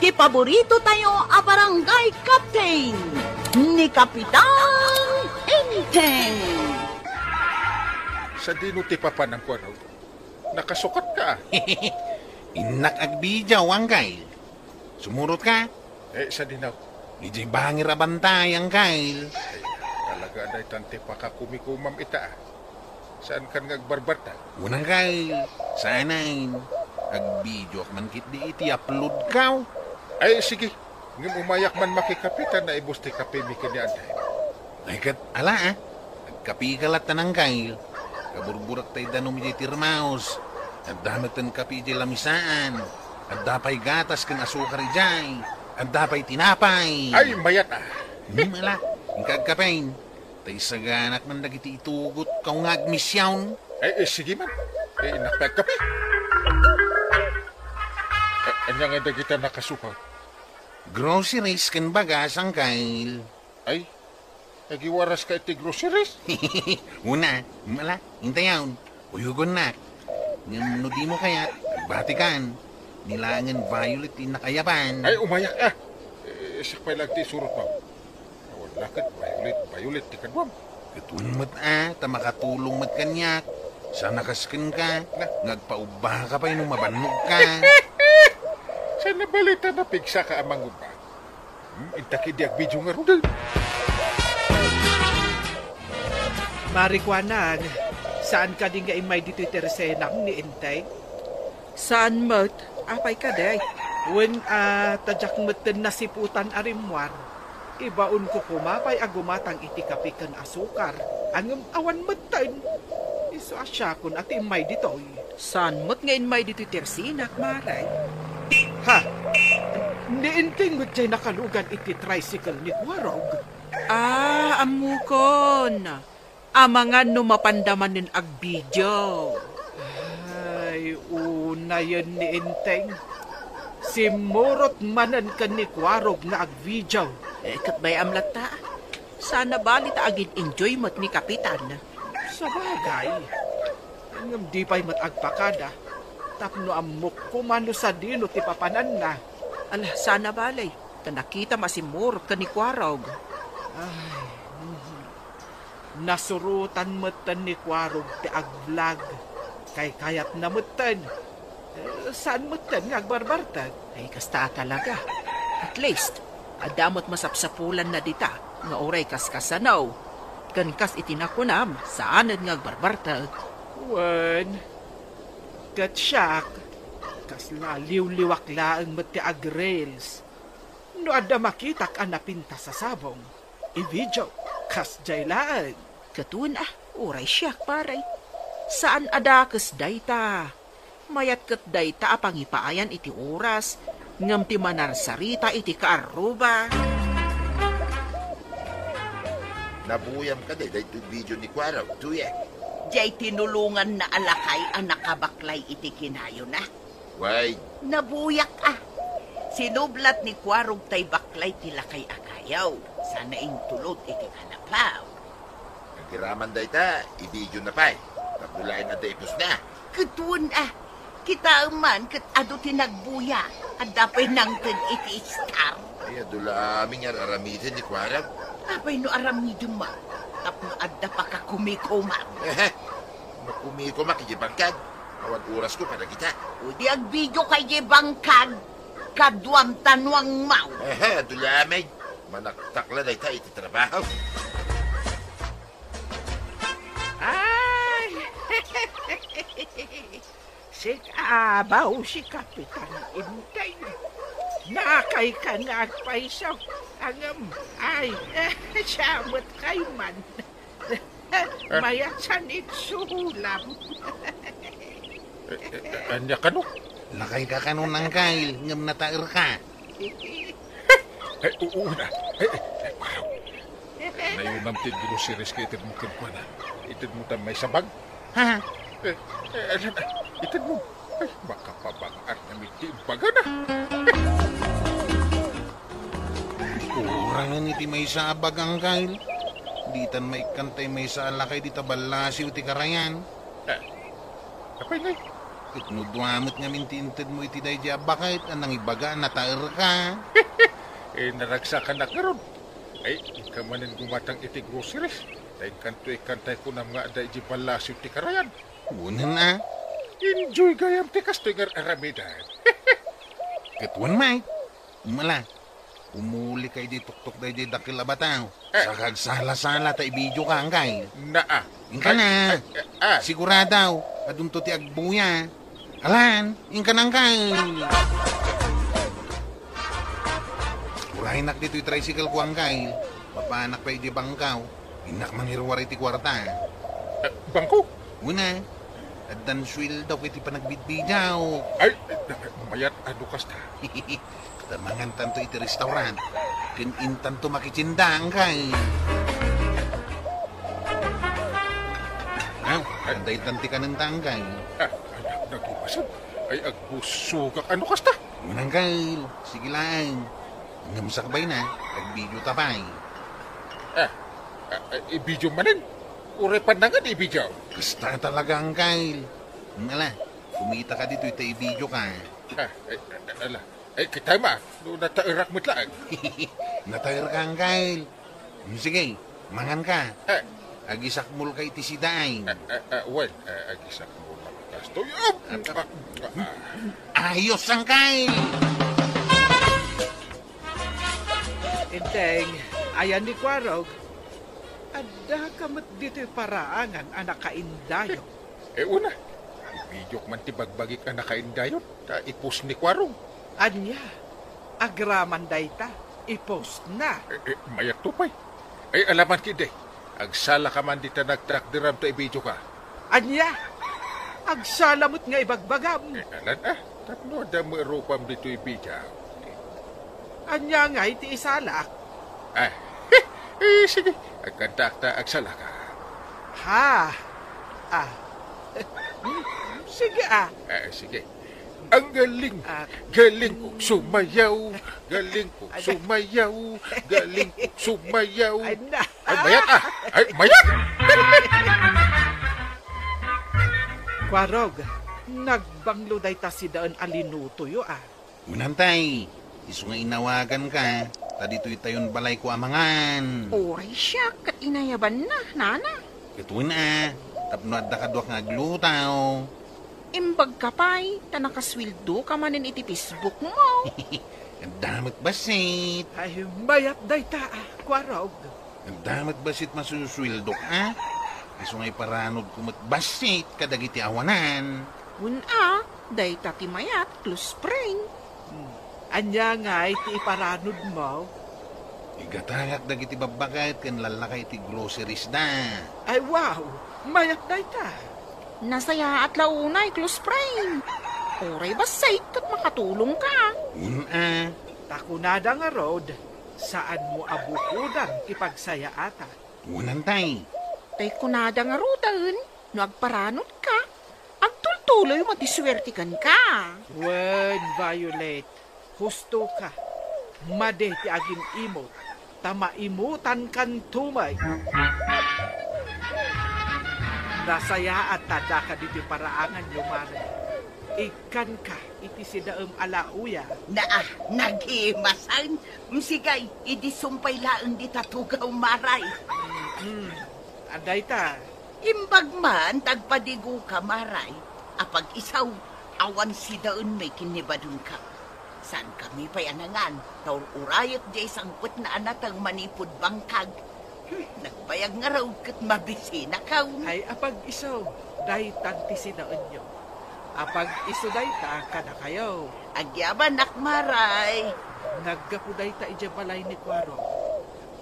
ti paborito tayo a barangay captain ni Kapitan Enteng. Sa dino ti papanang ko raw. Nakasukat ka. Inak agbidyaw, Angkail. Sumurot ka? Sa dinaw. Ijay bangir abantay, Angkail. Talaga na itante pakakumikumam ita. Saan kan ngagbarbarta? Unang Kail, sanain. Agbidyo man kit di iti upload ka. Sige. Ngam umayak man makikapitan na ibus ti kape mi kanianday. Ay kat, ala Nagkapi kalat na ng Kail. Kaburburak tayo danom iti tirmaos. At damatan kapi iti lamisaan. At dapay gatas kan asukar ijay. At dapay tinapay. Ay, mayat Ala, yung kagkapain. Tay saganak man dagiti itugot kaw nga agmisyawn. Sige man. Nakpagkapi. Anya nga dagita nakasukaw. Groceries kan bagas, Angkail. Ay, nagiwaras ka iti groceries? Una, mala, hintayaw. Uyugon na. Ngam no di mo kaya, batikan. Nilangan violet din nakayaban. Ay, umayak sakpay lang ti surot mo. Wala kat, violet ti kadwam. Katun mat tamakatulong mat kanyak. Sana kaskin ka. Ngagpaubah ka pa nung mabanog ka. Sa nabalita na pigsa ka amang ubah. Intaki di agbidyo nga rudal. Marikwanan, saan ka din nga imay dito tersenang ni Intay? Saan mo't? Apay ka day. When tadyak meten nasiputan arimwar, ibaon ko kumapay agumatang itikapikan asukar. Angam awan meten. Iso asya kun at imay dito. Saan mo't nga imay dito tersinak, maray? Ha? Niinting mo dyan nakalugan iti tricycle ni Warog. Amukon. Amangan no mapandaman nin agbidyo. Ay, una yun ni Inteng. Simurot manan ka ni Warog nga agvidyaw. Kat bay amlata. Sana balita agin enjoy mo't ni Kapitan. Sa bagay. Ngam di pa'y matagpakada. Tapno amok kumano sa dino ti papanan na. Alah, sana balay. Tanakita masimurot ka ni Warog. Ay, nasurutan matan ni Warog ti agvlag. Kay kayat na matan. Saan matan nga agbarbartag? Ay, kasta talaga. At least, adamot masapsapulan na dita. Nga oray kaskasanaw. Kankas itinakunam, saan nga agbarbartag? Wan, katsyak, kas laliw-liwak laang mati agrels. No ada makitak anapinta sa sabong. Ibidyo, kas jay laang. Katun oray siyak paray. Saan ada kas dayta? Mayat kat dayta apangipaayan iti oras. Ngam ti manarsarita iti kaaruba. Nabuyam ka day ito video ni Kwaraw, tuye. Diyay tinulungan na alakay ang nakabaklay iti kinayo na. Why? Nabuyak Sinublat ni Kwarog tay baklay tila kay akayaw. Sana intulot iti kanapaw. Nagkiraman day ta, i-video na pa. Tapulain na daypos na. Katuon kita man kat ado tinagbuya. At dapay nang iti star. Ay, adula aming aramitin ni Kwaraw. Apay no aramidum ma. Tapno adda pa ka kumikuman. Makumiko makikibangkag. Awad oras ko para kita. O di agbidyo kay bangkag. Kadwam tanwang mau. Adula aming. Manaktakla day ta iti trabaho. Ay! Si Abaw, si Kapitan Intay. Nakay ka nga agpaisaw. Angam, ay, samot kay man. Mayatsan itsulam. Anya ka no? Lakay ka kanon ng kail, ngam natair ka. Uuna. Wow. Nayunam tin groceries ka itid mo kinkwana. Itid mo tam may sabag. Ha? Itid mo. Ay, baka pabangat na miti baga na. Kurangan iti may sabag ang kail. Ditan may kantay may sa lakay di tabalasiw ti karayan. Kapay ngay. Nudwamot nga mintinted mo iti day diya bakit anang ibaga nataer ka. Naragsakan na karon. Ay, kamanin gumatang iti groceries. Dahil kanto ikantay ko na mga day di palasyo ti karayan. Una na. Enjoy gayam ti kastoy nga aramidan. Katuan Mike. Umala. Umuli kay di tuktok day di dakil abataw. Sa kagsala-sala ta ibidyo ka angkay. Naa. Ingka na. Siguradaw. Adun to ti agbuya. Alan, ingka na angkay. Urahinak dito yung tricycle ko angkay. Papanak pa di bangkaw. Inak mangirwari ti kwarta. Bangko? Una. At dan sweldo kiti panagbitbidaw. Ay, mayat ano kasta. Tamangan tanto iti restaurant. Kinintan to makicindang kay. Anday tanti ka ng tanggay. Nagibasan. Ay, agbusugak ano kasta. Mananggal. Sige lang. Ngamsakbay na. Agbidyo tapay. Ibidyo manin. Urepan na nga ibidyo. Basta talaga ang kail. Ala, kumita ka dito ito ibidyo ka. Ala. Ay, kitay ma. No, natairak mo't lang. Natayar ka ang kail. Sige, mangan ka. Agisak mul kay ti siday. Well, agisak mo lang kasto. Ayos ang kail. Inteng, ayan ni Kwarog. Ada kamat dito'y paraangan anak kaindayo. Una. Ibidyo man ti bagbagik anak kaindayon. Ipos ni Kwarong. Anya, agraman dayta, i-post na. Mayak tupay. Ay, alaman kide. Agsala ka man dita nagtrakdiram to ibidyo ka. Anya, agsalamot nga ibagbagam. Alan tapno da mo rupam dito ibidyo. Anya nga iti isalak. Sige. Agkantakta agsala ka. Ha? Sige Sige. Ang galing. Galing kong sumayaw. Galing kong sumayaw. Galing kong sumayaw. Ay, na. Ay, mayat Ay, mayat! Kwarog, nagbanglo dayta si daan alinuto yo Unantay, iso nga inawagan ka. Tadito'y tayon balay ko amangan. Oray siya, kat inayaban na, nana. Katuin tapno adda ka duwak nga aglutaw. Imbag ka pa'y, tanakaswildo ka manin iti Facebook mo. Ang damat basit. Ay, mayat dayta Kwarog. Ang damat basit masuswildo ka. Iso nga'y paranod kumat basit kadagiti awanan. Una, day tati mayat, close friend. Anya nga iti iparanod mo. Igatangak dagiti babagat kan lalakay ti groceries na. Ay, wow, mayat dayta. Nasaya at launay, close friend. Oray basay, kat makatulong ka. Una. Takunada nga road, saan mo abukudan ipagsaya ata. Unantay. Tay kunada nga rudan, no agparanot ka. Agtultuloy matiswertikan ka. When Violet, husto ka. Made ti agin imot, tamaimutan kan tumay. Nasaya at tada ka dito paraangan lumari. Ikan ka, iti sidaam alauya. Naghimasan. Msigay, idisumpay laang di tatugaw maray. Anday ta. Imbag man, tagpadigo ka maray. Apag isaw, awan si daon may kinibadun ka. San kami pa'y anangan? Taur urayot di sangput na anatang manipod bangkag. Nagbayag nga raw kat mabisina ka. Ay apag isaw, day tanti sidaon nyo. Apag iso day ta, kada kayo. Agyaban nakmaray. Naggapuday ta ijabalay ni Kwaro.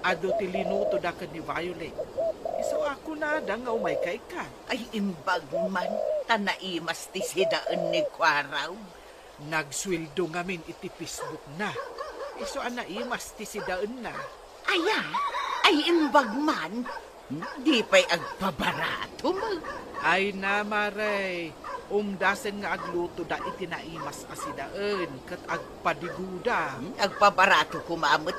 Ado ti linuto da ka ni Violet. Iso ako na da nga umay kay ka. Ay imbag man, tanaimas ti sidaan ni Kwaraw. Nagswildo ngamin iti Facebook na. Iso anaimas ti sidaan na. Aya, ay imbag man, di pa'y agpabarato mo. Ay na maray, umdasen nga agluto da iti naimas asidaan kat agpadiguda. Agpabarato kumamot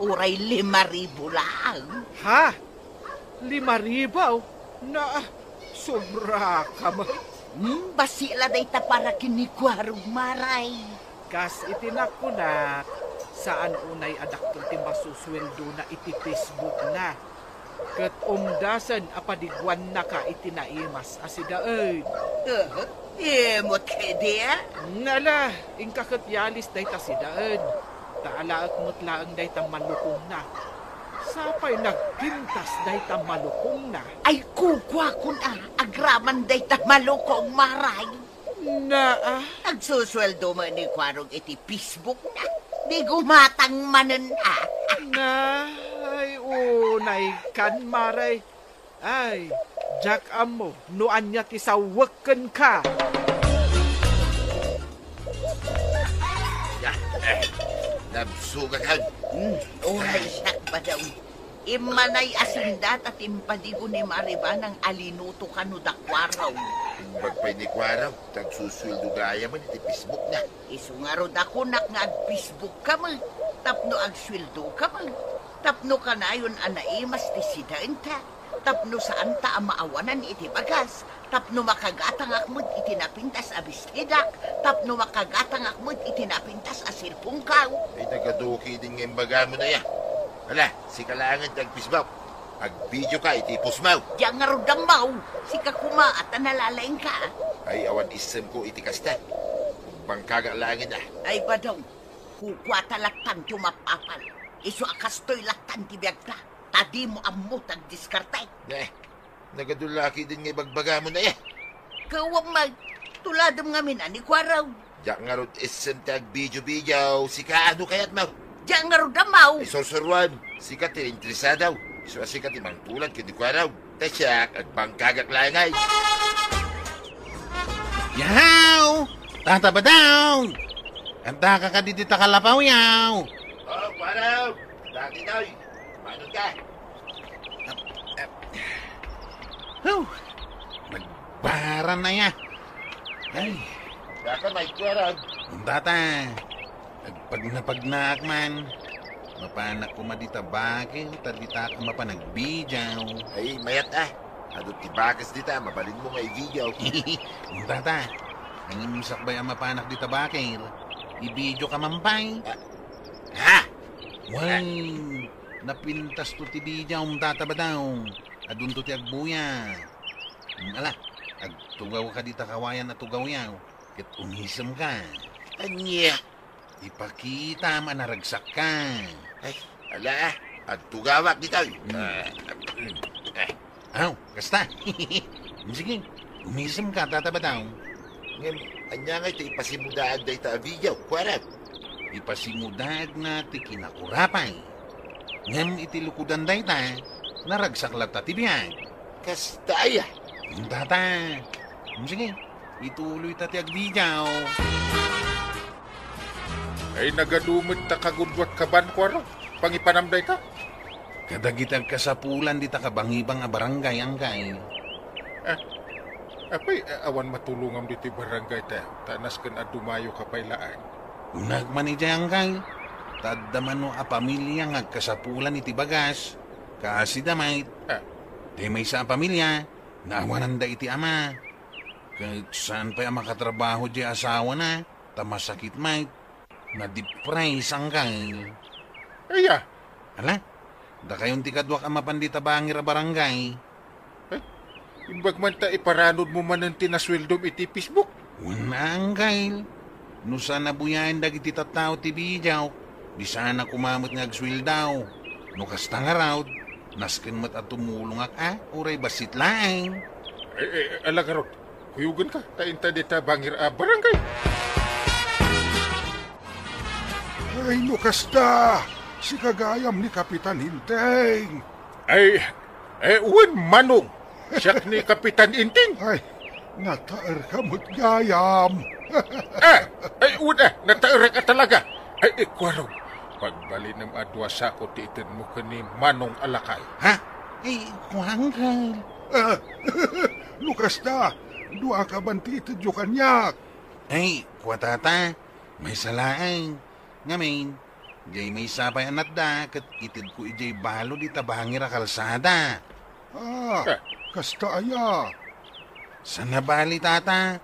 uray 5,000 lang. Ha? 5,000? Na, sobra ka mo. Basila dayta para kinikwarong maray. Kas itinak ko na, saan unay adakton ti masusweldo na iti Facebook na. Kat umdasan apadigwan na ka itinaimas asidaan. Imot kay dia. Ngala, ingkakat yalis dayta sidaan. Taalaak mutlaang dayta malukong na. Sapay nagpintas dayta malukong na. Ay kukwa ko na, agraman dayta malukong maray. Na Agsusweldo mo ni kwarong iti Facebook na. Di gumatang manen na, ay unay kan maray. Ay, Jack amo, nuan niya ti sawaken ka. Nabsugan ka. Oray siya ba daw? Imanay asindat at impadigo ni Mariba ng alinuto kanudakwaraw. Bagpay ni Kwaraw, tagsusweldo gaya man iti Facebook na. Isungarod ako nga ag-Facebook ka man. Tapno ag-sweldo ka man. Tapno ka na yun anaimas ti sidain ta. Tapno saan ta ang maawanan iti bagas. Tapno makagatang akmod iti napintas abistidak. Tapno makagatang akmod iti napintas asirpungkaw. Ay nagaduki din ngayong baga mo na yan. Hala, si kalangan tag-Facebook. Ag-video ka, iti pusmaw. Diyan nga rodamaw. Si kakuma at nalalaing ka. Ay awan isem ko iti kasta. Bangkaga langin na. Ay badaw, kukwa talaktan tumapapal. Iso akastoy laktan tibiyag ka. Tadi mo amot ang diskartay. Nagadulaki din ngay bagbaga mo na yan. Kawang mag, tuladam nga minani kwaraw. Diyak nga rod isem tag-video-video. Si kaano kayat mo? Diyan nga rodamaw. Ay sorsorwan, sikat interesadaw. Iso sikat imang tulad kini Kwaraw. Tasyak at bangkagak langay. Yahaw! Tataba daw! Kanta ka ka dito kalapaw, yaw! Oh, Kwaraw! Dati daw. Manon ka? Magbaran na ya. Ay, Daka may Kwaraw. ang tata. Nagpagnaak man. Mapanak ko madita bakil, tadita ka mapanagbijaw. Ay, mayat Adot tibakas dita, mabalin mo nga i-video. Ang tata, ang imusakbay ang mapanak dita bakil. I-video ka mampay. Ha? Way, napintas to ti bijaw, tata ba daw? Adun to ti agbuya. Ala, agtugaw ka dita kawayan na tugaw yaw. Kat umisam ka. Anya? Ipakita manaragsak ka. Ay, ala at tugawak dita. Aw, kasta. Sige, umisam ka, tata ba daw? Ngem, anya nga ito ipasimudaan da ita video, Kwaraw. Ipasimudag na ti kinakurapay. Ngem itilukudan day ta, naragsak lata ti biyag. Kastaya. Tata, sige, ituloy ta ti agbijaw. Ay nagadumit ta kagudwat kaban Kwaraw. Pangipanamday ka. Kadagitag kasapulan di ta kabangibang a barangay ang kay. Apay, awan matulungam dito barangay ta. Tanas kan adumayo kapaylaan. Unag man iti ang kay. Taddaman no a pamilya nga kasapulan iti bagas. Kasi damay. Di may sa pamilya. Naawanan da iti ama. Kahit saan pa ang makatrabaho di asawa na. Tamasakit may. Na-depress ang kay. Aya, Ala, da kayong tikadwak ang mapandita bangir a barangay. imbag man ta iparanod mo man ang tinasweldom iti Facebook. Unang kail. No sana buyain dagiti tattao ti bijaw. Di sana kumamot nga agswildaw. No kasta nga raw. Nasken mat at tumulong uray basit laing. Alagarot, kuyugan ka. Tainta dita bangir barangay. Ay, nukasta! Si kagayam ni Kapitan Hinteng! Ay, uwan manong. Siyak ni Kapitan Inting. Ay, nataer ka mo't gayam! Uwan nataerak ka talaga. Ay, Kwaraw, pagbali ng adwa sa ko tiitin mo ka ni Manong Alakay. Ha? Ay, kuhang kail. Nukasta! Dua ka bantitid yung kanyak! Ay, kuwatata. May salaang. Ngamin, jay may sapay anat da, kat itid ko ijay balo di tabangir a kalsada. Kasta aya! Sa nabali, tata.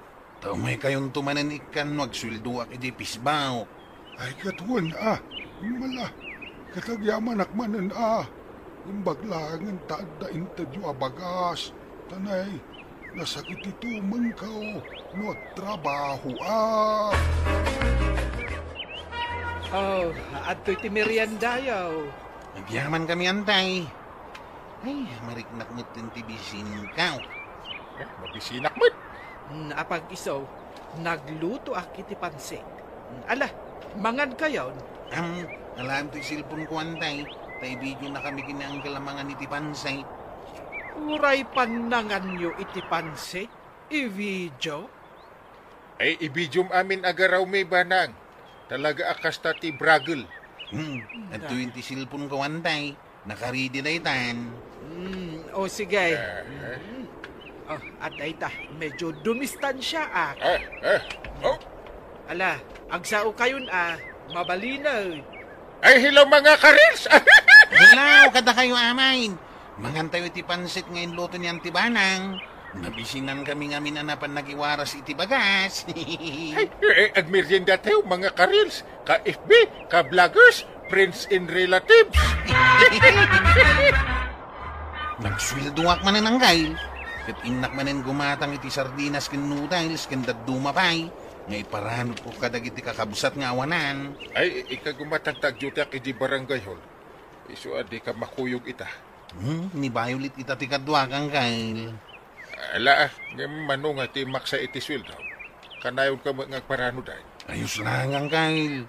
May kayong tumanan ikan magswilduak iti pisbaw. Ay katuan mala, katagyaman akmanan imbaglangan taada intadyo abagas, tanay, nasakit ito mangkaw, no trabaho Oh, adto'y ti merienda yaw. Nagyaman kami antay. Ay, mariknak mo't ti bisin ka. Mabisinak mo. Apag iso, nagluto iti pansit. Ala, mangan kayon. Alam to'y silpon ko antay. Tay video na kami kinangkalamangan iti pansay. Uray panangan nyo iti pansit, i-video. Ay, ibidyum amin agaraw may banang. Talaga akas ta ti bragel. At tuwing ti silpon ko antay. Nakaridi na itan. O sige. Oh, at ayta, medyo dumistan siya Oh. Ala, agsao kayon mabalinaw. Ay, hello mga karils! Hilaw, kada kayo amain. Mangantayo iti pansit ngayon luto niyan ti banang. Nabisinan kami nga minanapan nagiwaras iti bagas. Agmerienda tayo mga karils, ka-FB, ka-vloggers, friends and relatives. Nagswilduak man ang gail. Kat inak manen gumatang iti sardinas ken noodles ken dadumapay. Ngay paranod ko kadag iti kakabsat nga awanan. Ay, ikagumatagtag jutak iti barangay hall. Isu adi ka makuyog ita. Ni Violet ita ti kadwakang gail. Ala, ngayon manong iti maksa iti sweldo. Kanayon ka mga paranod ay. Ayos lang ang gail.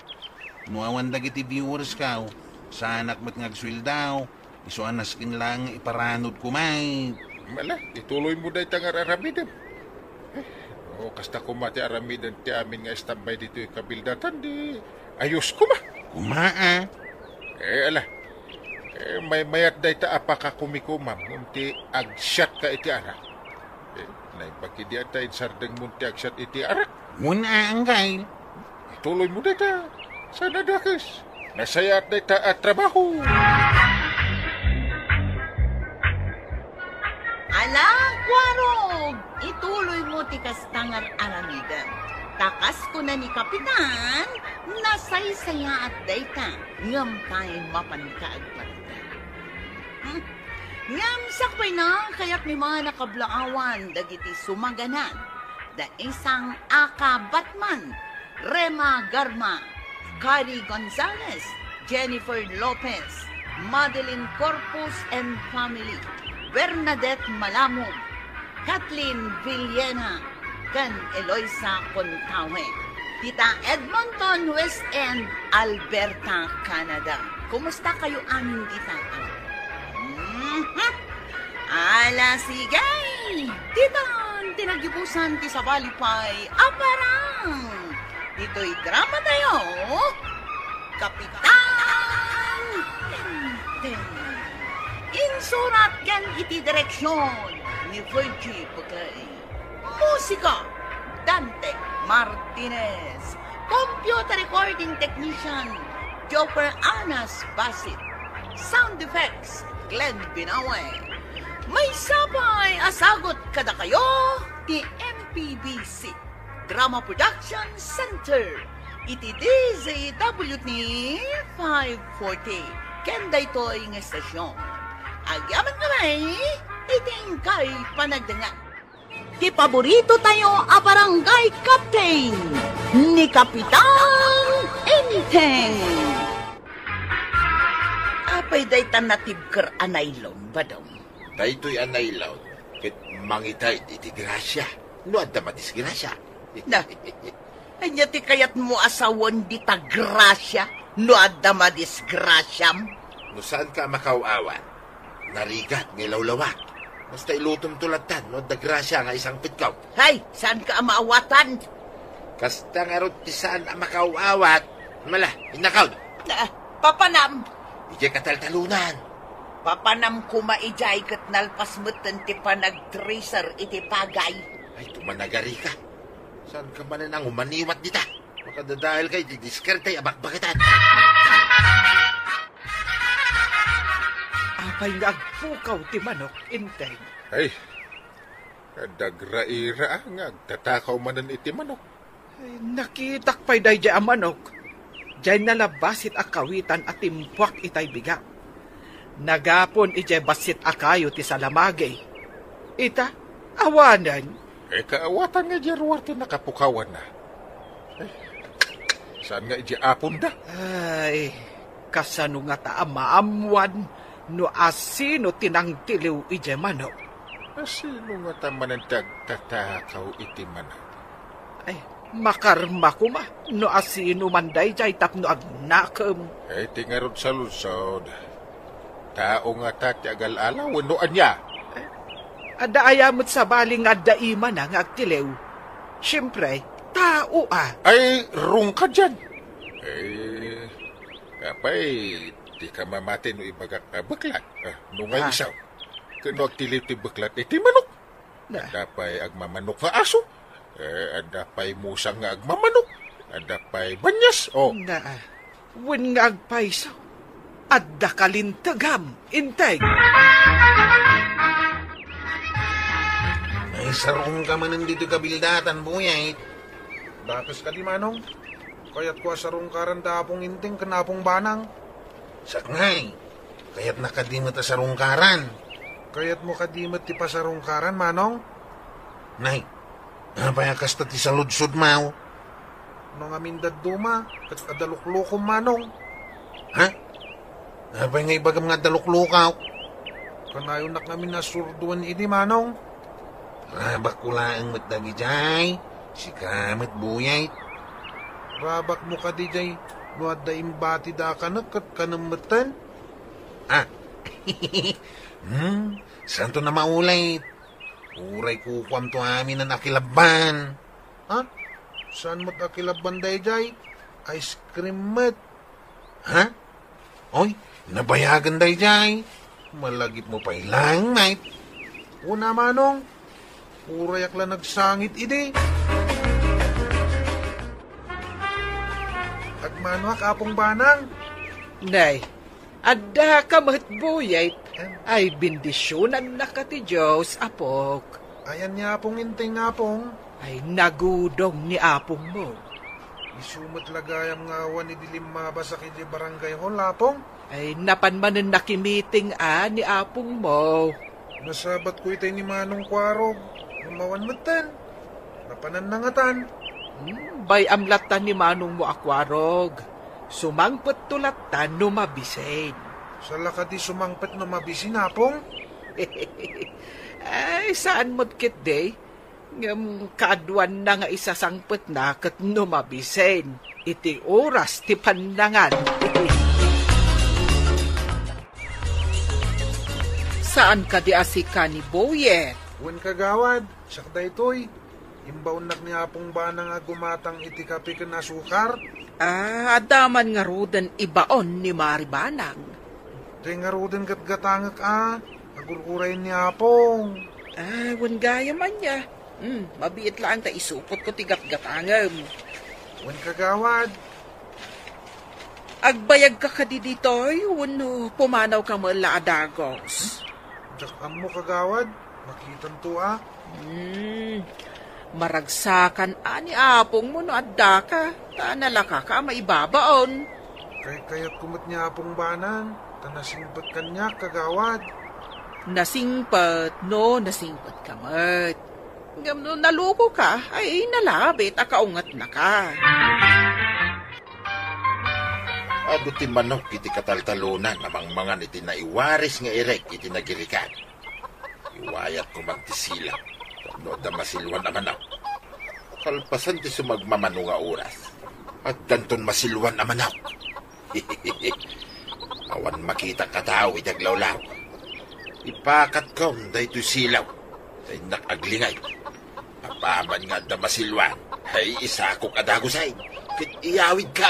Nuawan dag iti viewers ka. Sa anak mo't ngagswildaw. Isu anaskin lang iparanod kumay. Mala, ituloy mo dahi tangar aramidem. O, kasta kumati aramidan ti amin nga estambay dito yung kabildatan, di ayos kuma. Kumaa. Ala, may mayat dahi ta apaka kumikumam, munti agsyat ka iti arak. Naipakidi at tayo sardeng munti agsyat iti arak. Muna ang gail. Ituloy mo dahi ta, sana dakis. Nasaya at dahi ta at trabaho. Ala, Kwarog! Ituloy mo ti kastangar aramidan. Takas ko na ni Kapitan, nasaysaya at dayta, ngam tayo mapanikaag palitan. Ngam sakpay na, kaya't ni mga nakablaawan, dagiti sumaganan, da isang Aka Batman, Rema Garma, Cari Gonzalez, Jennifer Lopez, Madeline Corpus and family, Bernadette Malamog, Kathleen Villena, kan Eloisa Contawe, Tita Edmonton, West End, Alberta, Canada. Kumusta kayo aming tita? Ala, sige! Titan, tinagibusan ti sa balipay, aparang! Dito'y drama tayo, Kapitan! Insurat kan iti direksyon ni Virgie Pagay. Musika, Dante Martinez. Computer recording technician, Joper Anas Basit. Sound effects, Glenn Binawe. May sabay asagot kada kayo, ti MPBC Drama Production Center. Iti DZWT 540. Kenda ito'y ng estasyon. Agyaman kamay, iting kay panagdangan. Di paborito tayo a barangay captain ni Kapitan Enteng. Apay daytan natibker anaylon ba daw? Daytoy anaylaw, ket mangitay iti grasya. No adda madisgrasya. Na, anya ti kayat mo asawan di ta grasya, no adda madisgrasyam. No saan ka makawawan? Narigat ng lawlawak. Basta ilutom tulatan, no da grasya nga isang pitkaw. Hay, saan ka maawatan? Kasta nga ron ti saan ang makawawat. Mala, inakaw. Papanam. Ije kataltalunan. Papanam kumaijay kat nalpasmutan ti panag-tracer iti pagay. Ay, tumanagari ka. Saan ka man nang umaniwat dita? Makadadahil kay di diskarte abakbakitan. Apay nga agpukaw ti manok, Enteng. Ay, Dagraira nga, tatakaw manan iti manok. Ay, nakitak pa'y day ang manok. Diyay nalabasit akawitan at timpuak itay biga. Nagapon ijay basit akayo ti salamagay. Ita, awanan. Kaawatan nga jarwar ti nakapukawan na. Saan nga iti apon da? Ay, kasano nga ta maamuan no asino tinangtiliw ijay manok. Sino nga taman ang tatakaw iti manok? Ay, makarma ko ma, no asino manday jay tapno agnakam. Tingarod sa lusod. Tao nga tati agal-alaw, no anya? Ada ayamot sa baling nga daima na nga agtilew. Siyempre, tao Ay, rung ka dyan. Kapay, di ka mamati no ibagak baklat. No nga isaw. Kano agtiliw ti baklat iti manok. Adapay agmamanok nga aso. Adapay musang nga agmamanok. Adapay banyas. Na, wen nga agpaiso. Adda kalintagam. Intay. Ay, sarong ka manan dito kabildatan, buyay. Dakas ka di manong. Kaya't ko sarong karandapong inting kanapong banang. Sakngay, kaya't nakadimot sa sarungkaran. Kaya't mo kadimot ti pasarungkaran, manong. Nay, napayakas ta ti saludsod mau. Nung amindad duma, kat adaluklukom, manong. Ha? Napay nga ibagam nga daluklukaw. Kanayon nak namin nasurduan ini, manong. Rabak ko laang matdagi jay. Si kamat buyay. Rabak mo ka di jay. Nuad da imbati da ka na kat kanamatan. Santo na maulay. Uray kukwam to amin na nakilaban. Ha? Saan mo't akilaban day jay? Ice cream mat. Ha? Oy, nabayagan day jay. Malagip mo pa ilang, mate. Una, manong. Urayak lang nagsangit, ide. Agmanwak apong banang. Nay, adda ka matbuyay. Ay bindisyonan na ka ti Diyos, apok. Ayan niya apong inting apong. Ay nagudong ni apong mo. Isumot lagayam nga awan ni dilim mabasa kiti barangay hall, apong. Ay napanmanan nakimiting ni apong mo. Nasabat ko itay ni Manong Kwarog. Umawan matan. Napananangatan. Bay amlatan ni Manong mo akwarog. Sumangpet tulatan no mabisen. Sa lakadi sumangpet no mabisin, apong. Ay, saan mo't kit day? Ngam kaadwan na nga isasangpet na kat no mabisen. Iti oras ti pandangan. Saan ka di asika ni Boyet? Wen kagawad, sakda ito'y. Imbaon nak ni apong banang gumatang iti kape ken asukar. Adaman nga rudan ibaon ni Maribanang. Di nga roden gatgatangak agurkuray ni apong. Wan gaya man niya. Mabiit lang ta isupot ko ti gatgatangam. Wen kagawad. Agbayag ka kadi ditoy, wano pumanaw ka mala adagos. Jakam mo kagawad, makitan to Maragsakan ani apong mo no adda ka. Tanalaka ka maibabaon. Kayat kumot niya apong banang, tanasingpat kanya kagawad. Nasingpat, no, nasingpat ka mat. Ngam no naluko ka, ay nalabit, akaungat na ka. Ado ti manok iti kataltalunan namang mangan iti naiwaris nga irek iti nagirikan. Iwayat ko magtisila. No da masilwan naman ako. Kalpasan ti sumagmamano nga oras. At danton masilwan naman ako. Awan makita katao itaglawlaw. Ipakat ko dahito silaw. Dahil nakaglingay. Papaman nga da masilwan. Ay isa ko kadagusay. Kit iyawid ka.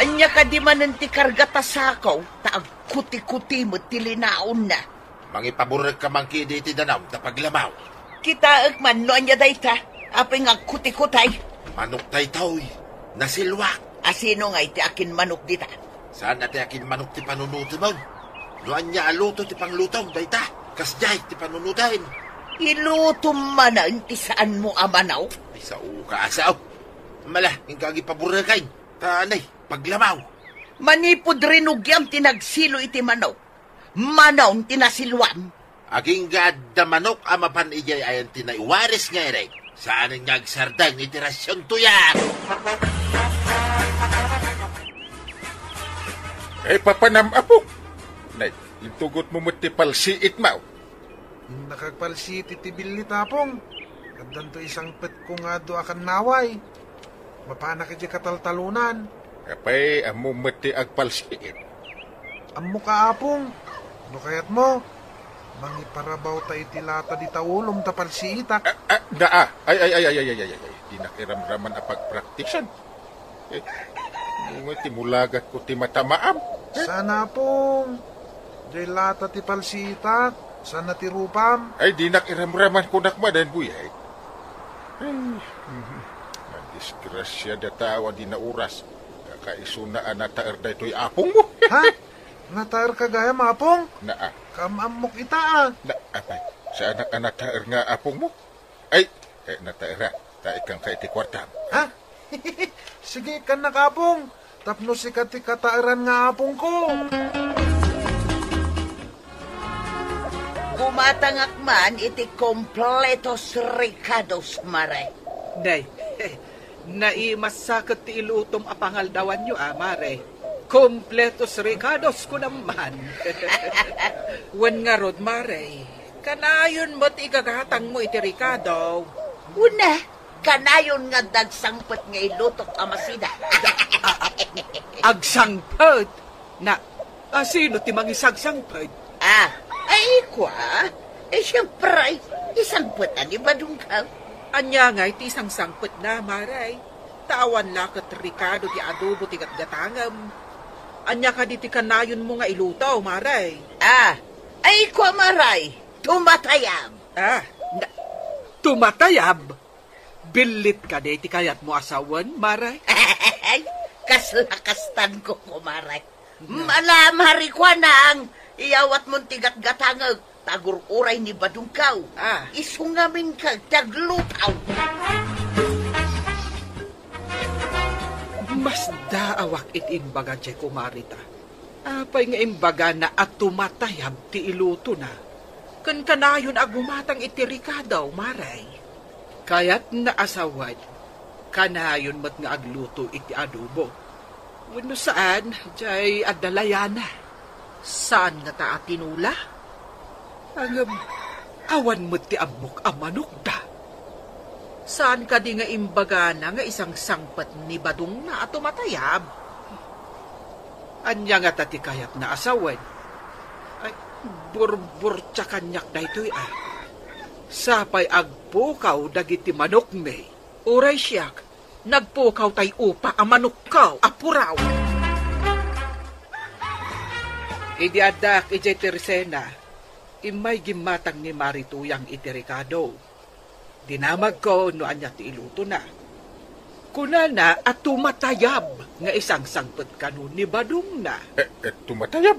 Anya ka di man ti kargata sakaw, taag kuti-kuti mo tilinaon na. Mangipaborek ka man kidi iti danaw ta paglamaw. Kita man no anya dayta, apay nga kuti-kutay. Manok taytoy, nasilwak. Asino nga iti akin manok dita? Saan ati akin manok ti panunuto mo? Noan niya aluto ti panglutong, dayta. Kasjay ti panunudahin. Ilutom manan ti saan mo amanaw? Ay, sa uka asaw. Mala, yung kagi paburakay. Tanay, paglamaw. Manipod rinugyam tinagsilo iti manaw. Manaw tinasilwan. Aging gada manok amapan ijay ayan tinaiwaris nga erek. Saan ang nagsardan iti rasyon tuyak? Papanam apo. Nay, itugot mo mo ti palsiit mao. Nakagpalsi ti tibil tapong. Kaddan to isang pet ko nga do akan naway. Mapana ka di kataltalunan. Apay, amo mati agpalsiit. Ammo ka apong. No kayat mo. Mangiparabaw ta itilata di taulom tapalsi itak. Ay. Di nakiramraman a pagpraktisan. Ngunit timulagat ko ti matamaam. Sana pong. Di lata ti palsi itak. Sana ti rupam. Ay, di nakiramraman ko nakmadan, buyay. Disgrasya da tawa di na oras. Kakaisuna na taer da ito'y apong mo. Ha? Nataer ka gaya mapong? Naa. Kamamok ita Apay, saan ang nataer nga apong mo? Ay, nataera. Taikang ka iti kwartam. Ha? Sige ka na kapong. Tapno si kati kataeran nga apong ko. Gumatangak man iti kompletos ricados mare. Day, naimasakit ti ilutom apangaldawan nyo, mare. Kompletos ricados ko naman. Wan nga rod, mare. Kanayon mo't igagatang mo iti Ricardo. Una, kanayon nga dagsangpet nga ilutok amasida. Agsangpad. Na, sino ti mangisagsangpad? Ay kwa. Siyempre, isangpet ani badung ka. Anya nga iti isang sangpet na, mare. Tawan lakat Ricardo ti adobo ti gatgatangam. Anya ka di ti kanayon mo nga ilutaw, mare. Ay kwa maray. Tumatayam. Tumatayab? Bilit ka di ti kayat mo asawan, mare? Kaslakastan ko kumaray. Malamari kwa nang iyawat mong tigat-gatangag. Tagur-uray ni badungkaw. Isungamin ka taglutaw. Mas daawak itimbaga jay kumarita. Apay nga imbaga na at tumatayab ti iluto na. Kan kanayon agumatang iti Ricardo, maray. Kayat na asawad, kanayon mat nga agluto iti adobo. Wano saan, jay adalayana. Saan nga ta tinula? Ang awan mo ti amok amanok da. Saan ka di nga imbaga na nga isang sangpat ni badung na at tumatayab? Anya nga tati kayat na asawan. Ay, burbur tsa kanyak da ito'y Sapay agpukaw dagiti manok me. Uray siyak, nagpukaw tay upa ang manok kaw, apuraw. Idi adak ijay Teresena, imay gimatang ni Marituyang iti Ricardo. Dinamag ko no anya ti iluto na. Kuna na at tumatayab nga isang sangpet kanun ni badung na. Tumatayab?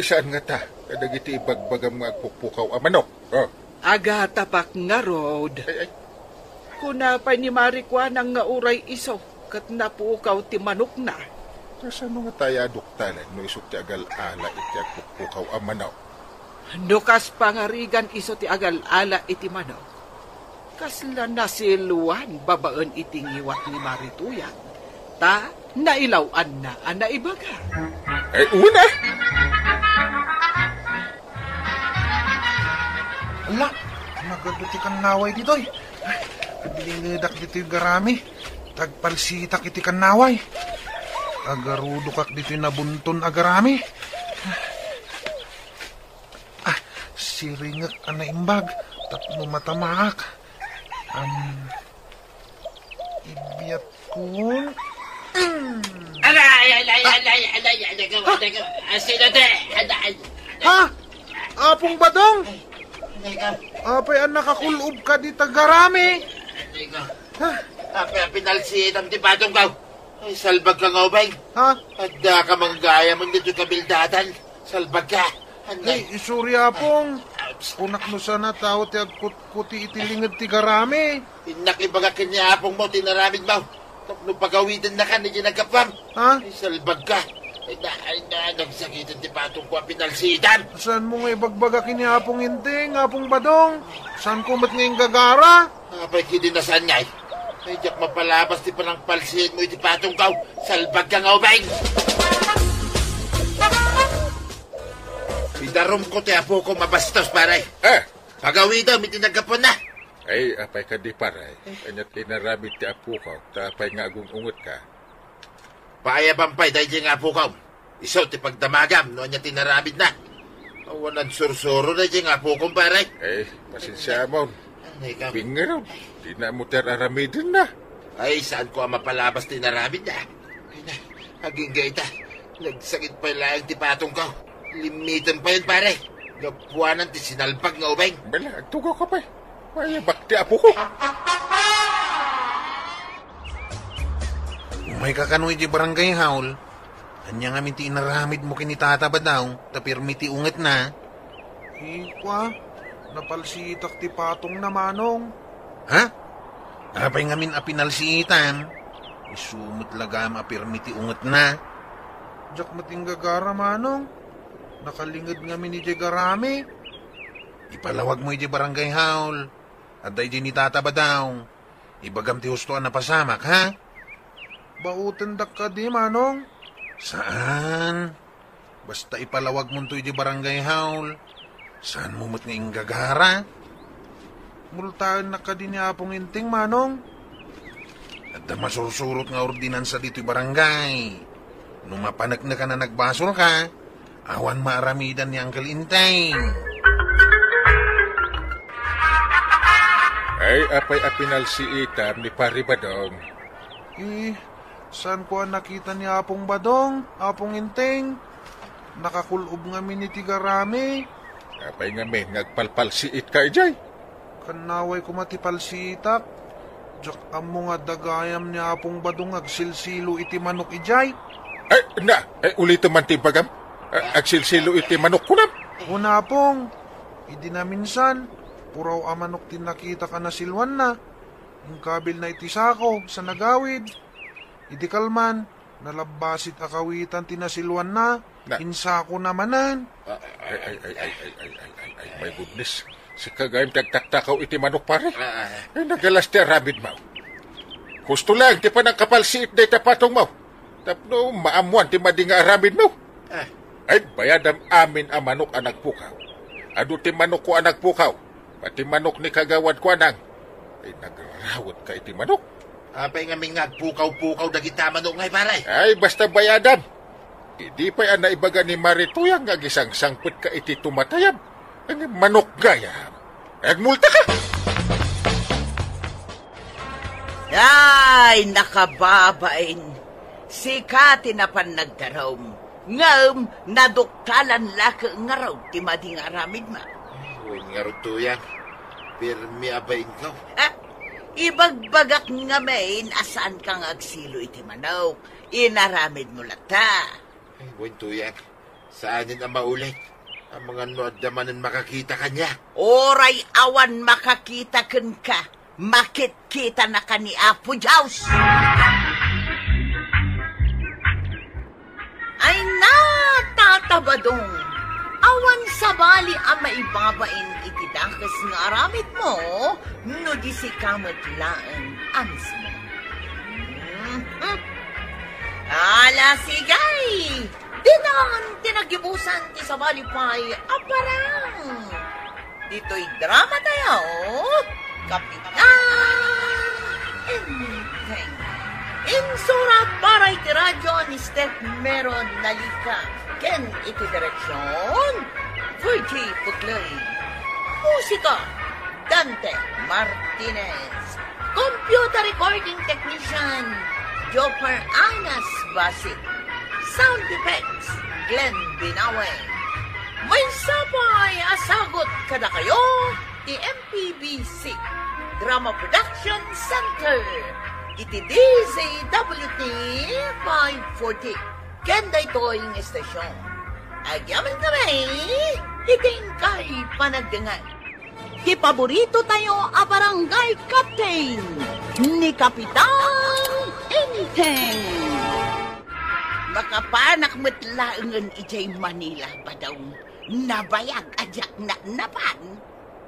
Saan nga ta? Dagiti ibagbagam nga agpupukaw ang manok. Aga tapak nga rod. Kuna pa ni Marikwanang nga uray iso kat napukaw ti manok na. Saan nga tayo aduktalan no isok ti agal-ala iti agpupukaw ang manok? Nukas pangarigan iso ti agal-ala iti manok. Kasla nasiluan babaan itingiwat ni Marituyan. Ta, nailawan na ang naibaga. Una! Ala, nagaduti kan naway ditoy. Kabilinidak dito yung garami. Tagpalsitak iti kan naway. Agarudukak dito yung nabunton agarami. Siringak ang naimbag. Tapno matamaak. Ibiyat ko. Ha? Apong badong? Apay ang nakakulob ka di tagarami. Apay pinalsiit ang tipatong ka. Ay, salbag ka nga ubay. Ha? Adda ka manggaya mo dito kabildatan. Salbag ka. Anay. Ay, sorry apong. Kunak no sana tao ti agkut-kuti itilingad ti garami. Inakibaga kanya apong mo, tinaramid mo. Tapno pagawitan na ka na ginagapam. Ha? Ay, salbag ka. Ay, nagsakitan ti patong ko ang pinalsitan. Saan mo nga ibagbaga kini apong inting, apong badong? Saan ko mat ngayong gagara? Apay kidinasan nga eh. Ay, diyak mapalabas ti palang palsihin mo iti patong kaw. Salbag ka nga ubay. Idarom ko ti apo ko mabastos, paray. Pagawitan, may tinagapon na. Ay, apay ka di paray. Kanyat inaramid ti apo ka. Tapay nga agungungot ka. Paayabampay dahil di nga apo ka. Isaw ti pagdamagam, noon niya tinaramid na. Awanan sursuro na di nga apo ko, paray. Ay, pasensya mo. Ay, ikaw. Bingaraw. Di na mo teraramidin na. Ay, saan ko ang mapalabas tinaramid na? Ay na, haging gaita. Nagsakit pa lang ti patong ka. Limitan pa yun, pare. Napuanan ti sinalpag nga ubeng. Bala, agtugaw ka pa. Ay, bakti apo ko. Umay kakanoy di barangay haul. Anya nga minti inaramid mo kinitata ba daw? Tapirmi ti unget na. Ikwa, napalsitak ti patong na manong. Ha? Apay nga min apinalsiitan. Isumot lagam apirmi ti unget na. Diyak mating gagara manong. Nakalingad nga min ni garami. Ipalawag mo di barangay haul. At day di nitata ba daw? Ibagam ti hustuan na pasamak, ha? Bautan dak ka di manong. Saan? Basta ipalawag mo to di barangay haul. Saan mo mat ngayong gagara? Multaan na ka di ni apong inting manong. At da masursurot nga ordinansa dito barangay. Nung mapanak na ka na nagbasol ka, awan maaramidan ni Uncle Inteng. Ay, apay apinalsiitam ni pari badong. Saan ko ang nakita ni apong badong, apong inting? Nakakulob nga min ni tigarami. Apay nga men, ngagpalpalsiit ka ijay. Kanaway ko matipalsitak. Diyak amo nga dagayam ni apong badong agsilsilo iti manok ijay. Ay, na, ay ulito man timbagam. Agsilsilo iti manok kunam. Una pong, idi na minsan, puraw amanok tinakita ka na silwan na. Yung kabil na itisako sa nagawid. Idi kalman, nalabasit akawitan tinasilwan na. Insako namanan. Ay, my goodness. Si kagayam tagtaktakaw iti manok pare. Ay, nagalas ti rabid mau. Gusto lang, ti pa ng kapalsiit na itapatong mau. Tapno, maamuan ti madinga aramid mau. Ay, bayadam amin ang manok ang nagpukaw. Ado ti manok ko ang nagpukaw. Pati manok ni kagawad ko anang. Ay, nagrawat ka iti manok. Apay nga may nagpukaw-pukaw dagita manok ngay, paray. Ay, basta bayadam. Hindi pa yan naibaga ni Marituyang nga gisang sangpit ka iti tumatayab. Ang manok gaya. Agmulta ka! Ay, nakababain. Sikati na pan nagdarom. Ngam, naduktalan laka nga raw ti mading aramid ma. Uy, nga rutuyang. Pirmi abayin ka. Ibagbagak nga main asan kang agsilo iti manok. Inaramid mo lata. Ay, buwan tuyang. Saanin ang maulit? Ang mga noadamanan makakita kanya. Oray awan makakita kan ka. Makit-kita na ka ni Apo Jaws. Ay natatabadong. Awan sabali ang maibabain iti dakas nga aramid mo, no di si kamatlaan anis mo. Ala sigay! Dinang tinagibusan ti sabali pa'y aparang. Dito'y drama tayo, Kapitan Inteng. Insurat para iti radyo ni Steph Meron Nalika. Ken iti direksyon, Virgie Puglay. Musika, Dante Martinez. Computer recording technician, Jopper Anas Basit. Sound effects, Glenn Binawe. May sabay asagot kada kayo, ti MPBC Drama Production Center. Iti DZWT 540. Kenda ito yung estasyon. Agyaman kami, hiting kay panagdangan. Ti paborito tayo a barangay captain ni Kapitan Enteng. Makapanak matlaangan ijay Manila ba daw nabayag ajak na napan?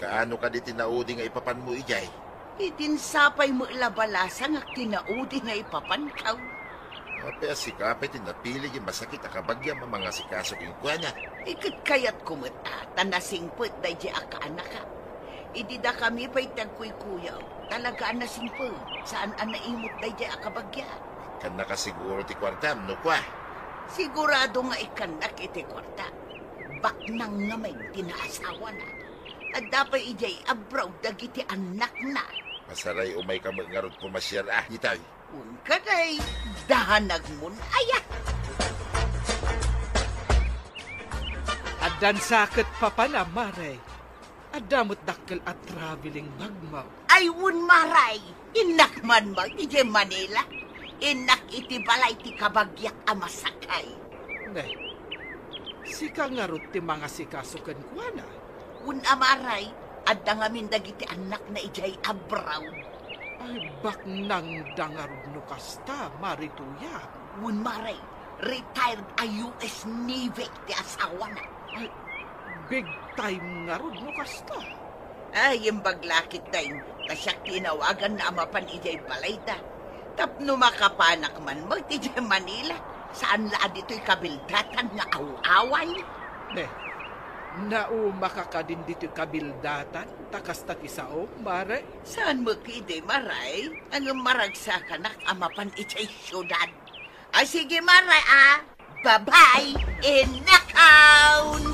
Kaano ka di tinaudi nga ipapan mo, ijay? Itinsapay mo ilabalasa nga tinaudi nga ipapankaw. Kapaya si Kapit tinapili yung masakit akabagya mga sikasok yung kuha niya. Ikat kayat kumata, tanasingput da di akaanak ka. Idida kami pa'y tagkuy-kuyaw. Talaga nasingput, saan naimot da di akabagya. Kan nakasiguro ti kwartam, no kwa? Sigurado nga ikanak iti kwarta. Baknang nga may tinaasawa na. At dapat ijay abraw dagiti anak na. Masaray umay ka ngarot pumasyar itay. Un kaday, dahanag mun aya. Adan sakit pa pa na, Maray. Adamot dakkel at traveling magmaw. Ay un maray, inak man mag iti Manila. Inak iti balay ti kabagyak amasakay. Ne, sika nga rut ti mga sikasukan kwa na. Un amaray, adda nga dagiti anak na ijay abraw. Ay, bak nang dangarod no kasta, Marituya. Un maray, retired a US Navy ti asawa na. Ay, big time nga rod no kasta. Ay, yung baglakit tayo, kasyak tinawagan na amapan ijay balay da. Tapno makapanak man magtijay Manila, saan laan dito'y kabildatan nga awaway? Ne, makakadin dito kabildatan, takas ti sao, Mare. Saan mo kide, Maray? Ang maragsakan na amapan ijay syudad. Ay, sige, Maray, Bye-bye, in-account!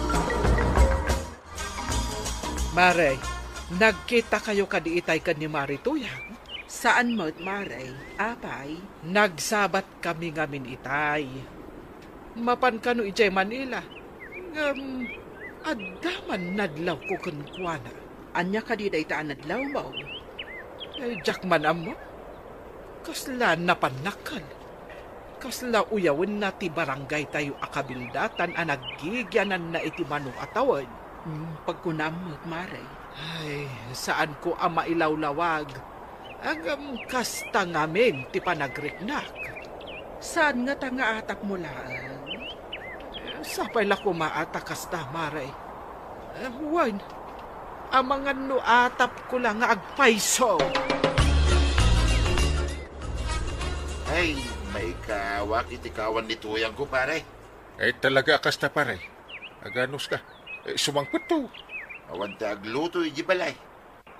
Mare, nagkita kayo kadiitay ka ni Marituya. Saan mo't Maray? Apay? Nagsabat kami ngamin itay. Mapan ka no ijay Manila. Adaman nadlaw ko kunkwana. Anya ka di day taan adlaw mo? Ay, jakman amo. Kasla napanakal. Kasla uyawin na ti barangay tayo akabildatan a naggigyanan na iti manong atawan. Pagkunam mo't Maray. Ay, saan ko ama ilawlawag? Agam kasta ngamin ti panagriknak. Saan nga tanga atak mo laan? Sapay la kumaatak kasta, Maray. Huwan, amangan no atap ko lang nga agpaiso. Ay, may kawak itikawan ni tuyang ko, pare. Ay talaga kasta pare. Aganos ka. Sumangpot to. Awan ta agluto iji balay.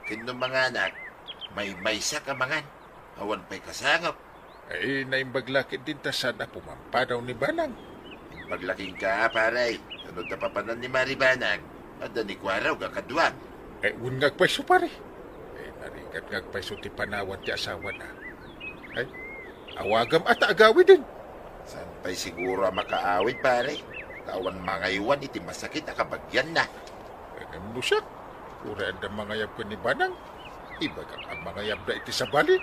Kino mga anak, may maysa ka mangan. Awan pa'y kasangap. Ay naimbaglakit din ta sana pumampadaw ni Banang. Paglaking ka, pare. Ano tapapanan ni Maribanang? At ni Kwaraw kakadwag. Ay un ngagpaiso pare. Ay narigat ngagpaiso ti panawan ti asawa na. Ay awagam at agawi din. Saan pa'y siguro ang makaawid, pare? Tawan mga iwan iti masakit akabagyan na. Ano siya? Uraan na mga yab ko ni Banang. Iba kang ang mga yab na iti sa bali.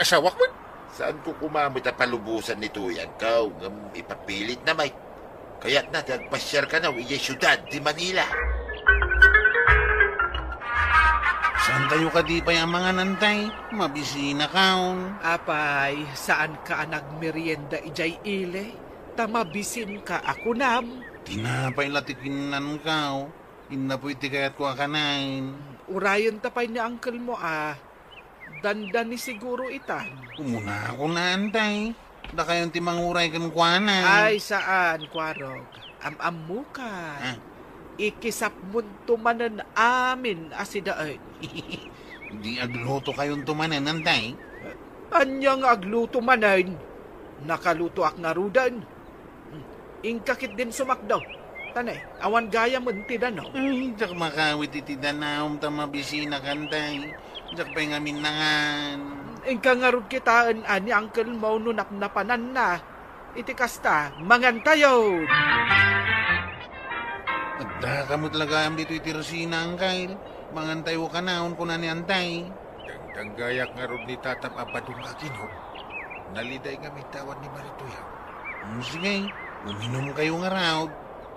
Asawak man. Saan ko kumamit ang palubusan ni Tuyang Kaw? Ipapilit na may. Kaya't na, nagpasyar ka na, iyay syudad di Manila. Saan tayo ka di pa'y ang mga nantay? Mabisina kaon. Apay, saan ka nagmerienda ijay ile? Tamabisin ka ako nam. Tinapay latikinan kao. Inapoy ti kayat ko akanain. Urayan tapay ni uncle mo Dandan ni siguro itan. Umuna ako na antay. Da kayon ti manguray kan kuana. Ay saan, Kwarog? Am-amu ka. Ikisap munto manan amin asidaan. Di agluto kayon tumanan antay. Anyang agluto manan. Nakaluto ak narudan. Ingkakit din sumakdaw. Tanay, awan gaya munti danaw. Ay, jak makawit iti danawam tamabisina kantay. Jak pa'y ngamin nangan. Ingka nga rod kitaan ani uncle mo no napnapanan na. Iti kasta, mangantayo. Adda ka mo talaga am dito iti Rosina, angkay. Mangantayo ka naon ko na ni antay. Dangdang gayak nga ron ni tatap apadong akinom. Naliday nga may tawad ni Marituya. Sige, uminom kayo nga raw.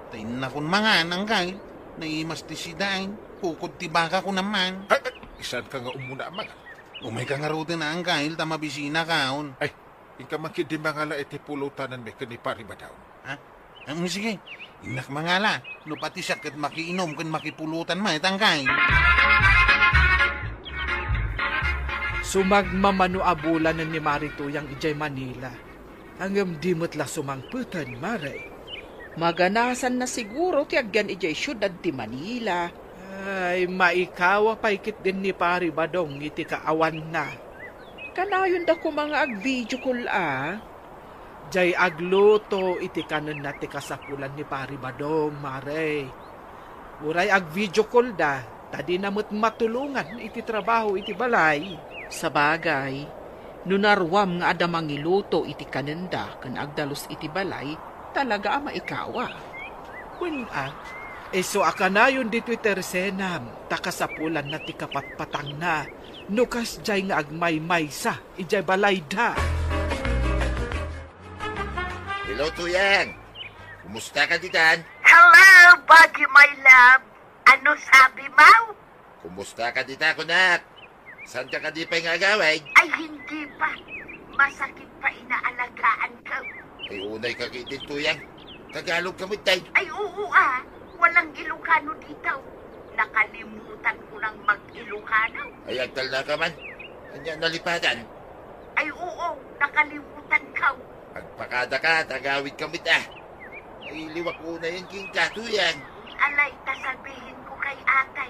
Tay na kun mga nanggay, naimas ti sidain, pukod ti baka ko naman. Ay, isan ka nga umuna mga. Umay ka nga rutin na anggay, tamabisina kaon. Ay, ika makidi mga la iti pulutanan may kanipari ba daw? Ha? Sige, inak mangala, no pati siya kat makiinom kan makipulutan ma, itangkay. Sumagmamano abulan ni Marituyang ijay Manila. Hanggang dimot la sumangputan, Maray. Maganasan na siguro ti agyan ijay syudad ti Manila. Ay, maikawa paikit din ni Pari Badong iti kaawan na. Kanayon da ko mga ag-video call Jay agluto iti kanon na ti kasapulan ni Pari Badong, Maray. Uray ag-video call da, tadi namot matulungan iti trabaho iti balay. Sa bagay, nunarwam nga adamang iluto iti kanenda kan agdalos iti balay, talaga ama ikawa. So akanayon di Twitter senam, takasapulan na ti kapatpatang na, nukas jay nga agmay-maysa, ijay balay da. Hello, Tuyang. Kumusta ka, Titan? Hello, Baggy, my love. Ano sabi mo? Kumusta ka, Tita, kunak? Saan ka di pa yung agaway? Ay, hindi pa. Masakit pa inaalagaan ka. Ay, unay ka kitin, Tuyang. Tagalog ka mo, tay. Ay, oo Walang Ilocano dito. Nakalimutan ko ng mag-Ilocano. Ay, agtal na ka man. Anya nalipatan. Ay, oo. Nakalimutan ka. Pagpakada ka, tagawid ka mo, Ay, liwak una yan, king ka, Tuyang. Alay, tasabihin ko kay atay.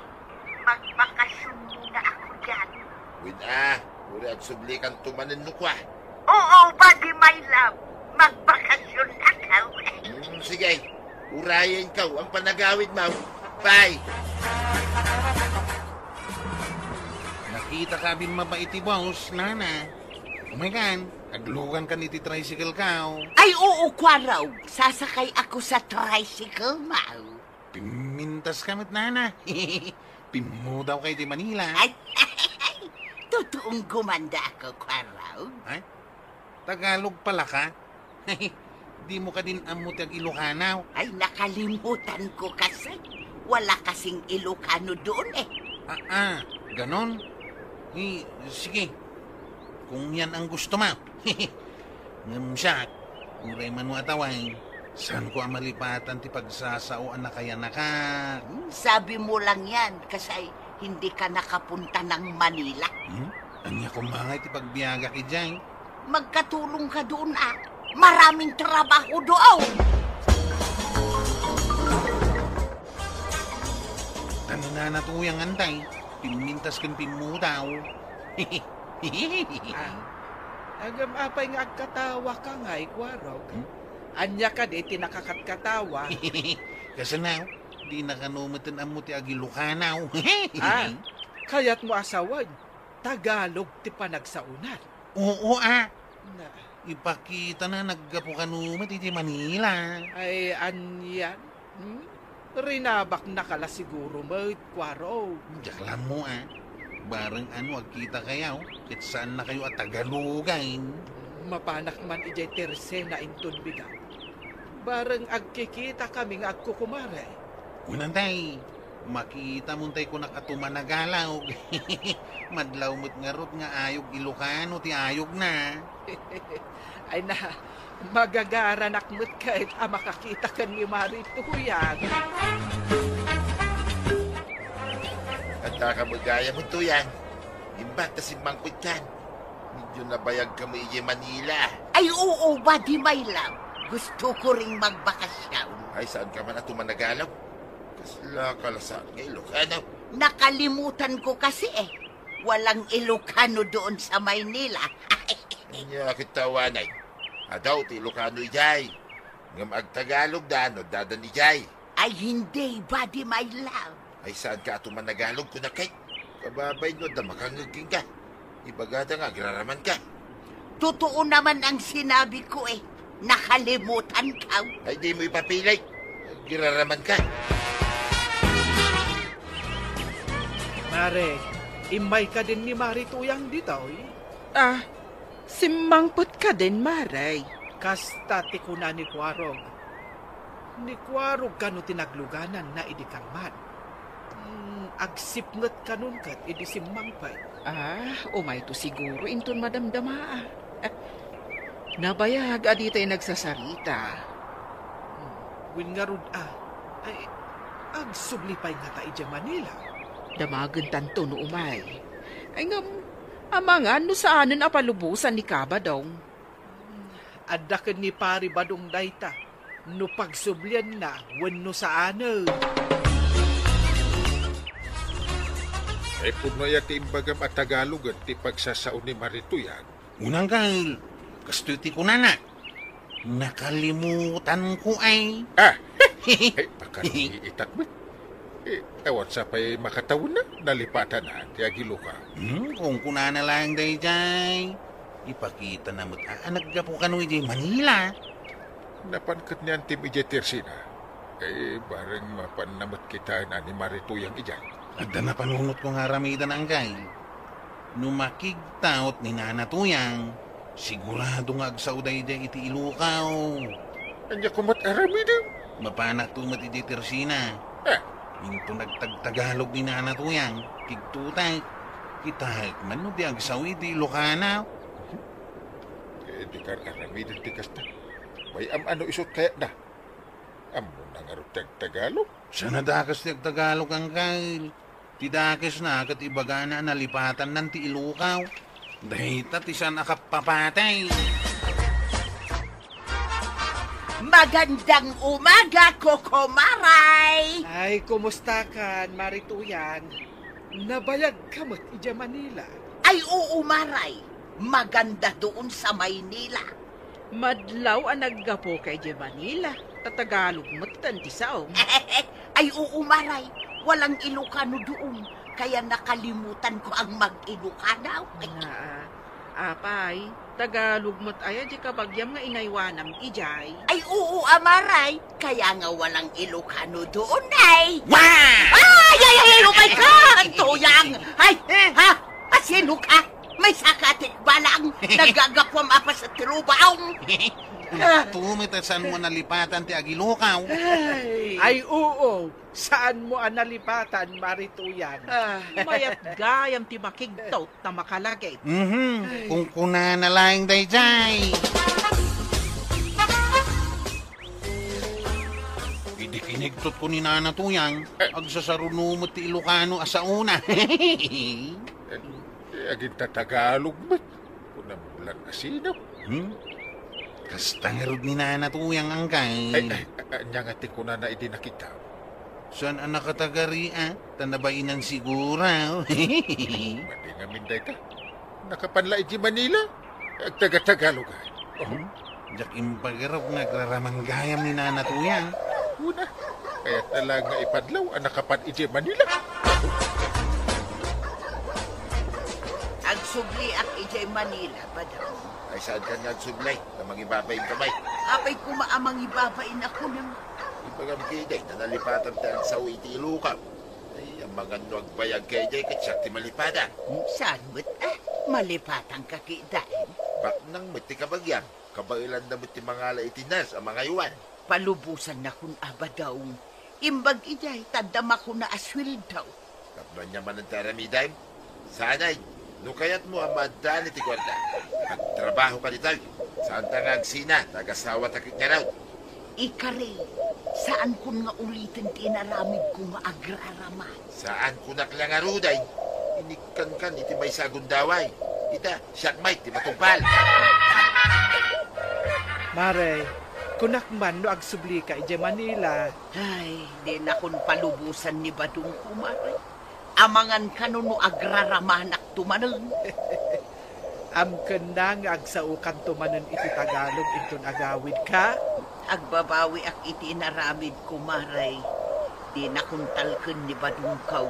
Magbakasyon muna ako dyan. Uri at sublikan tumanin nukwa. Oo, Buddy, my love. Magbakasyon ako. Sige, urayan ka ang panagawid mo. Bye! Nakita ka bin mabaiti boss, nana. Umaykan, aglugan ka ni ti tricycle ka. Ay, oo, Kwaraw. Sasakay ako sa tricycle, Mau. Pimintas kamit, nana. Pimu daw kay di Manila. Ay, totoong gumanda ako, Kwaraw. Ay, Tagalog pala ka? Di mo ka din amuti ang Ilocano. Ay, nakalimutan ko kasi. Wala kasing Ilocano doon eh. Ganon? Sige. Kung yan ang gusto mo. Ngamsak, uray man mo ataway. Saan ko ang malipatan ti pagsasauan na kaya naka? Sabi mo lang yan kasi hindi ka nakapunta ng Manila. Anya ko mga ti pagbiyaga ki Jay. Magkatulong ka doon Maraming trabaho doon. Ano na natuyang antay? Pimintas kan pimudaw. Agam apay nga agkatawa ka nga, Kwaraw. Anya ka di tinakakatkatawa. Kasi na, di nakanumatan amo ti agilukanaw. Kaya't mo asawan, Tagalog ti panagsaunat. Oo Na, ipakita na naggapukanumat iti Manila. ay anyan? Rinabak na kala siguro mo, Kwaraw. Jaklan mo Barang agkita kayaw, kit saan na kayo at Tagalugain. Mapanak man ijay terse na inton bigang. Barang agkikita kaming agkukumare. Unantay, makita mo tayo ko nakatumanagalaw. Madlaw mo't ngarot nga ayog Ilocano, ti ayog na. Ay na, magagaran akmut kahit makakita ka ni Marituyan. At kakamagaya mo, Tuyang. Imbat na si Mangkut kan. Medyo nabayag ka mo iya Manila. Ay, oo, Buddy, my love. Gusto ko ring magbakasyon. Ay, saan ka man na tumanagalaw? Kasla kalasan nga Ilocano. Nakalimutan ko kasi Walang Ilocano doon sa Maynila. Kanya kitawanay. Adaw ti Ilocano ijay. Ngam agtagalog da, no dadan ijay. Ay, hindi, Buddy, my love. Ay, saan ka ato managalog ko na kay? Kababay no, da makangaging ka. Ibagada nga, agraraman ka. Totoo naman ang sinabi ko Nakalimutan ka. Ay, di mo ipapilay. Agraraman ka. Mare, imay ka din ni Marituyang dito, Simangpot ka din, Maray. Kasta ti kuna ni Kwarog. Ni kwarog kano tinagluganan na idikarman. Agsipnget kanon kat idisimmang pay. Umay to siguro inton madamdama. Nabayag adi tayo nagsasarita. Win nga rod ay agsublipay nga ta ija Manila. Damagan tanto no umay. Ay nga, amangan no saanan apalubusan ni Kabadong. Adakan ni pari badong dayta. No pagsublian na, wano saanan. Ay puno yati imbagam at Tagalog at ti pagsasaon ni Marituyan. Unang Gail, kastuti ko na. Nakalimutan ko ay. Ay, baka iitat mo. Ewan sa pa'y makatawin na, nalipatan na, tiyagilo ka. Kung kunana lang day jay. Ipakita na mo't naggapo ka no ijay Manila. Napankat niyan tim ijay Tersina. Bareng mapanamot kita na ni Marituyang ijay. At na panunot ko nga ramidan ang Gail. Numakigtaot ni Nanatuyang, sigurado nga agsauday day iti ilukaw. Anya kumat aramidan. Mapanak tumat iti Tersina. Minto nagtagtagalog ni Nanatuyang, kigtutay. Kitahit man no di agsaw iti ilokana. Di ka aramidan ti kasta. May ano isot kaya na. Amo na nga Tagalog. Sana dakas ti Tagalog ang Gail. Tidakes na kat ibaga na nalipatan ng ti ilukaw. Dahita ti sana kapapatay. Magandang umaga, Koko Maray! Ay, kumusta kan, Marituyan? Nabayag ka mo't ija Manila. Ay, oo, Maray. Maganda doon sa Maynila. Madlaw ang naggapo kay J. Manila. Tatagalog matan ti sao. Ay, oo, Maray. Walang Ilocano doon. Kaya nakalimutan ko ang mag-Ilocano. Apay, Tagalog mo't aya di kabagyam nga inaywanam ijay. Ay, oo, Amaray. Kaya nga walang Ilocano doon, ay. Wah! Ay, oh my God! Tuyang! Ay, sino ka? May sakatik balang. Nagagapwam apa sa tirubaong. Tumitasan mo nalipatan ti agilukaw. Ay, oo. Saan mo nalipatan, Marituyan? Mayat gayam ti makigtaw na makalagay. Kung kunana lang day jay. Idikinigtot ko ni Nanatuyang. Agsasarunumot ti Ilocano asa una. Aging Tagalog ba? Kung namulan asino. Kastangarod ni Nanatuyang ang Gail. Anya nga ti kuna na idi nakita. Saan ang nakatagari Tanabainan sigura. Madi nga minday ka. Nakapanla iji Manila. Agtaga-Tagalog ay. Jak impagarap nagraramang gayam ni Nanatuyang. Una. Kaya talaga ipadlaw ang nakapan iji Manila. Agsubli ak ijay Manila, badang. Ay saan ka nga sublay na mangibabayin kamay. Apay kumaamang ibabain ako ng... Ibagam kiday na nalipatan tayo sa iti ilukaw. Ay ang mga nuagbayag kiday katsak ti malipatan. Saan mo't malipatang kakidain? Bak nang mati kabagyang, kabailan na mati mga laitinas ang mga iwan. Palubusan na kun abadaw. Imbag ijay, tandam ako na aswil daw. Kapno niya man ang taramiday. Sanay, no kayat mo ang madani ti kwarta. Magtrabaho ka dito. Saan tangag sina, tagasawa takit nga raw. Ikari, saan kun nga ulitin tinaramid ko nga agraraman? Saan kunak lang aruday? Inikan iti may sagundaway. Ita, siyak may ti matupal. Maray, kunak man no agsubli ka ija Manila. Ay, di na kun palubusan ni Badong kumari. Amangan ka no agraramanak tumanang. Amken na nga agsaukan tumanan iti Tagalog inton agawid ka. Agbabawi ak iti naramid kumaray. Di na kun talken ni Badong kaw.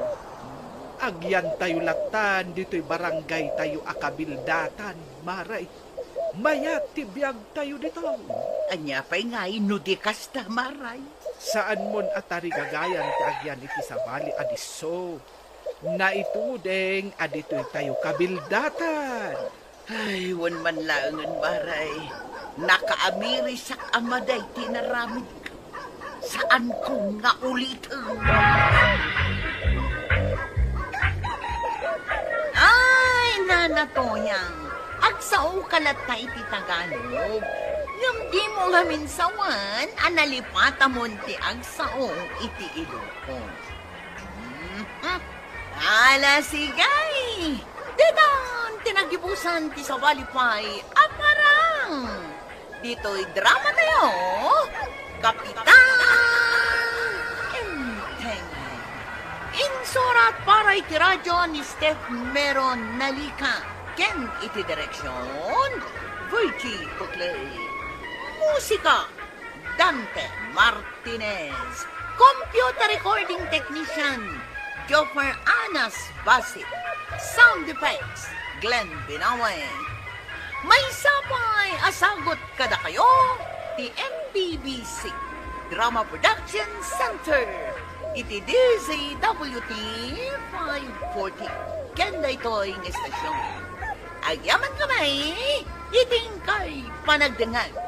Agyan tayo latan, dito'y barangay tayo akabildatan, Maray. Mayat tibiyag tayo dito. Anya pa'y nga inudi kasta, Maray. Saan mon atari gagayan ti agyan iti sa bali adiso. Na itudeng adito'y tayo kabildatan. Ay, wan man laangan, Maray. Nakaamiri sak amaday tinaramid ka. Saan ko nga ulitin? Ay, nanatoyang. Agsaw kalat na iti Tagalog. Ngam di mo ngamin sawan, analipata mo ti agsaong iti Ilocos. Ala sigay! Dedan, tinagibusan ti sawalipay, aparang! Dito'y drama tayo, Kapitan Enteng. Insurat para iti radyo ni Steph Meron Nalika. Ken iti direksyon, Virgie Buclay. Musika, Dante Martinez. Computer recording technician, Joffer Anas Basit. Sound effects, Glenn Binaway. May sapay asagot kada kayo, ti MBBC Drama Production Center. Iti DZWT 540. Kenda ito'y ng estasyon. Agyaman kamay, iting kay panagdangan.